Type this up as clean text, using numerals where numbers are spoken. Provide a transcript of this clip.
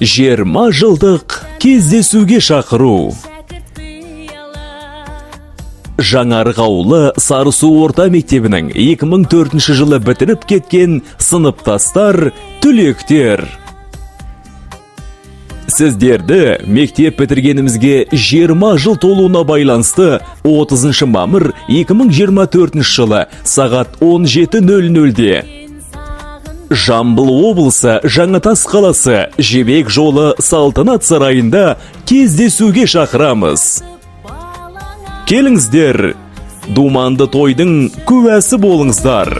20 жылдық кездесуге шақыру. Жаңарық ауылы Сарысу орта мектебінің 2004 жылы бітіріп кеткен сыныптастар, түлектер. Сіздерді мектеп бітіргенімізге 20 жыл толуына байланысты 30 мамыр 2024 жылы сағат 17:00-де Жамбыл облысы Жаңатас қаласы Жібек жолы салтанат сарайында кездесуге шақырамыз. Келіңіздер, думанды тойдың куәсі болыңыздар.